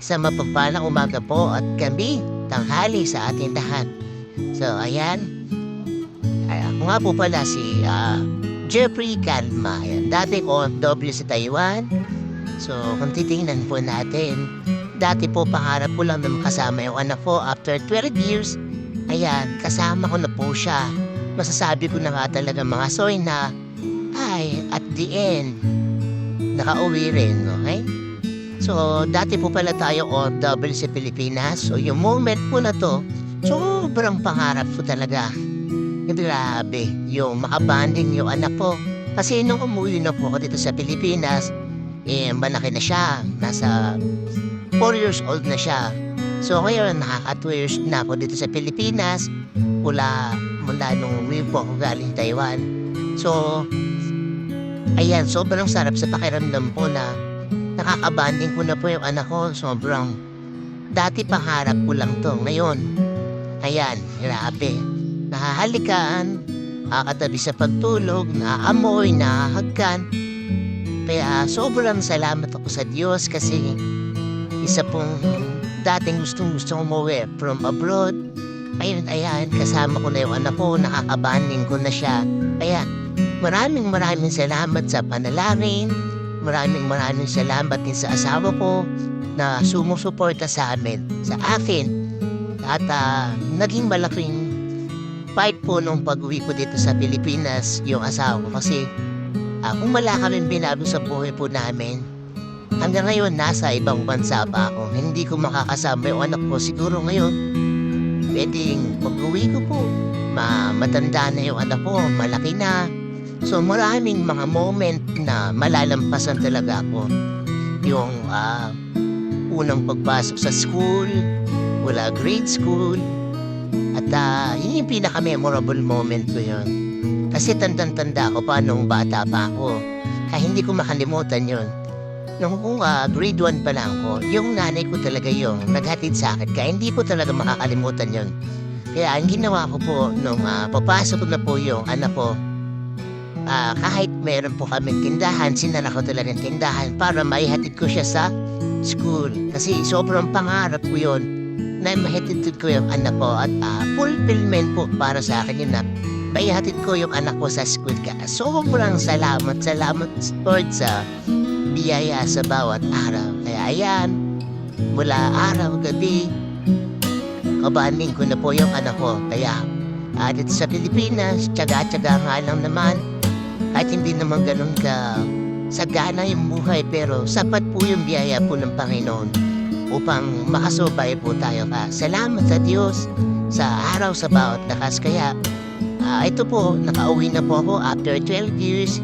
Sa mapagpalang umaga po at gabi, tanghali sa ating lahat. So, ayan. Ako nga po pala si Jeffrey Calma. Ayan. Dati ko OFW sa Taiwan. So, kung titingnan po natin, dati po pangarap ko lang na makasama yung anak ko after 12 years. Ayan, kasama ko na po siya. Masasabi ko na nga talaga mga soy na, ay, at the end, nakauwi rin, okay? So, dati po pala tayo OFW sa Pilipinas. So, yung moment po na to, sobrang pangarap ko talaga. Grabe, yung makabanding yung anak ko. Kasi nung umuwi na po ako dito sa Pilipinas, malaki na siya. Nasa 4 years old na siya. So, ngayon, nakaka 2 years na ako dito sa Pilipinas. Mula nung umuwi po ako galing Taiwan. So, ayan, sobrang sarap sa pakiramdam po na nakakabanding ko na po yung anak ko. Sobrang, dati pangarap ko lang to. Ngayon, ayan, grabe. Nahahalikan, nakakatabi sa pagtulog, naaamoy, nakahagkan. Kaya sobrang salamat ako sa Diyos kasi isa pong dating gustong umuwi from abroad. Ayun, ayan, kasama ko na yung anak ko, nakakabanding ko na siya. Kaya maraming salamat sa panalangin. Maraming salamat din sa asawa ko na sumusuporta sa amin, sa akin. At naging malaking fight po nung pag-uwi ko dito sa Pilipinas yung asawa ko. Kasi kung wala kaming binago sa buhay po namin, hanggang ngayon nasa ibang bansa pa ako. Hindi ko makakasama yung anak ko. Siguro ngayon, pwedeng pag-uwi ko po, matanda na yung anak ko, malaki na. So maraming mga moment na malalampasan talaga ako. Yung unang pagpasok sa school, wala grade school. At yun yung pinaka-memorable moment ko yun. Kasi tandang-tanda ako pa nung bata pa ako. Kaya hindi ko makalimutan yun. Nung grade 1 pa lang ako, yung nanay ko talaga yung naghatid sa akin. Kaya hindi ko talaga makakalimutan yun. Kaya ang ginawa ko po nung papasok ko na po yung anak ko, kahit meron po kaming tindahan, sinala ko talaga ng tindahan para maihatid ko siya sa school. Kasi sobrang pangarap ko yun na maihatid ko yung anak ko at fulfillment po para sa akin yun na maihatid ko yung anak ko sa school. Kaya sobrang salamat Lord sa biyaya sa bawat araw. Kaya ayan, mula araw, gabi, kabanding ko na po yung anak ko. Kaya dito sa Pilipinas, tsaga-tsaga nga lang naman. Kahit hindi naman ganun ka sagana yung buhay, pero sapat po yung biyaya po ng Panginoon upang makasubay po tayo. Salamat sa Diyos sa araw sa bawat lakas. Kaya ito po, nakauwi na po ako after 12 years.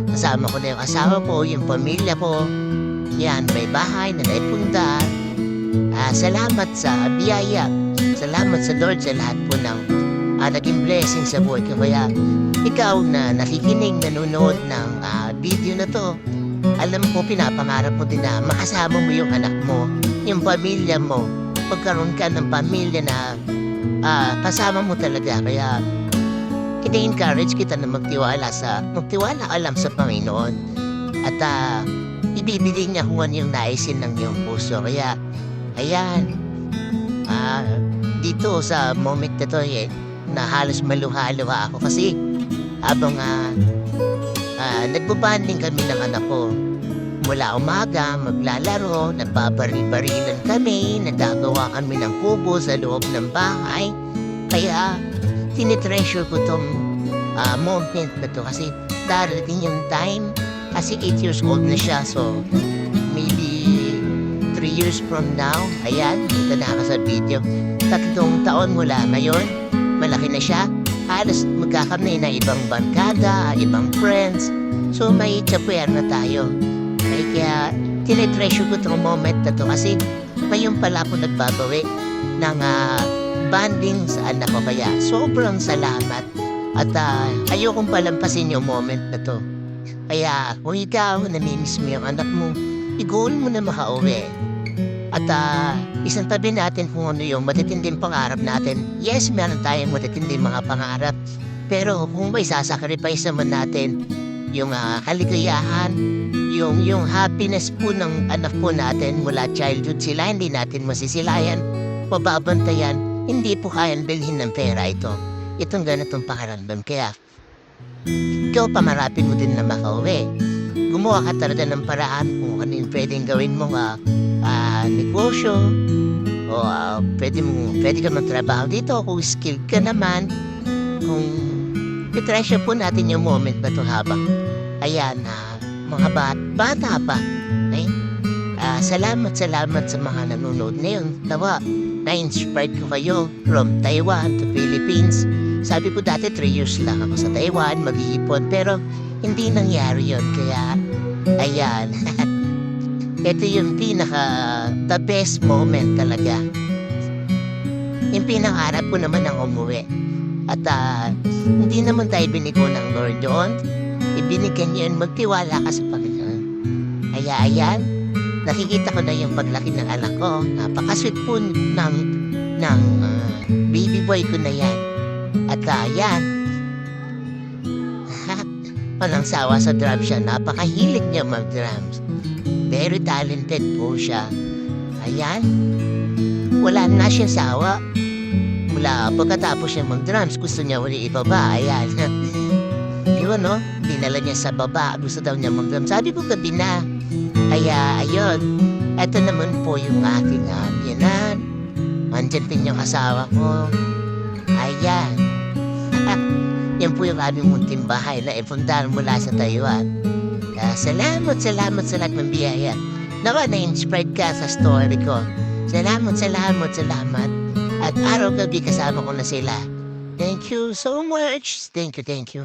Kasama ko na yung asawa ko, yung pamilya ko. Yan, may bahay na naipundaan. Salamat sa biyaya. Salamat sa Lord sa lahat po ng naging blessing sa buhay ko. Kaya ikaw na nakikinig, nanonood ng video na to, alam ko pinapangarap mo din na makasama mo yung anak mo, yung pamilya mo. Pagkaroon ka ng pamilya na kasama mo talaga. Kaya ina-encourage kita na magtiwala alam sa Panginoon. At ibibigay niya kung ano yung naisin ng iyong puso. Kaya, ayan, dito sa moment na to, na halos maluha-luha ako kasi habang nagbabanding kami ng anak ko, mula umaga, maglalaro, nagbabaril-barilan kami, nagagawa kami ng kubo sa loob ng bahay. Kaya tinitreasure ko tong moment na to kasi darating yung time, kasi 8 years old na siya. So maybe 3 years from now, ayan, dito na ako sa video, 3 taon mula ngayon, malaki na siya. Halos magkakamay na ibang barkada, ibang friends. So may tsapuer na tayo. Kaya tinitreasure ko itong moment na to kasi ngayon pala ako nagbabawi ng banding sa anak ko. Kaya sobrang salamat. At ayokong palampasin yung moment na to. Kaya kung ikaw namimiss mo yung anak mo, i-goal mo na makauwi. At isang tabi natin kung ano yung matitinding pangarap natin. Yes, meron tayong matitinding mga pangarap. Pero kung may sasacrifice naman natin yung kaligayahan, yung happiness po ng anak po natin mula childhood sila, hindi natin masisilayan, mababantayan, hindi po kayang bilhin ng pera ito. Itong ganitong pakiramdam. Kaya, ikaw pamarapin mo din na makauwi. Gumawa ka talaga ng paraan kung ano yung pwedeng gawin mong negosyo, o pwede ka magtrabaho dito kung skilled ka naman. Kung i-treasure po natin yung moment na to habang mga bata pa. Okay? Salamat sa mga nanonood ngayon. Nawa, na-inspired ko kayo from Taiwan to Philippines. Sabi ko dati 3 years lang ako sa Taiwan, mag-iipon, pero hindi nangyari yon. Kaya, ayan. Ito yung the best moment talaga. Yung pinangarap ko naman ang umuwi. At hindi naman tayo binigo ng Lord doon. Ibinigyan niya yun, magtiwala ka sa Panginoon. Kaya ayan, nakikita ko na yung paglaki ng anak ko. Napakasweet po ng baby boy ko na yan. At ayan, walang sawa sa drums siya. Napakahilig niya mag-drums. Very talented po siya. Ayan, wala na siya sawa. Mula pagkatapos siya mag-drums, gusto niya uli ibaba. Ayan. Yun, no? Dinala niya sa baba. Gusto daw niya mag-drums. Sabi ko gabi na. Kaya, ayun. Ito naman po yung aking yanan. Andyan din yung asawa ko. Ayan. Yan po yung aming munting bahay na ipuntahan mula sa Taiwan. Salamat sa lahat ng biyaya. Nawa, na-inspired ka sa story ko. Salamat. At araw-gabi kasama ko na sila. Thank you so much. Thank you.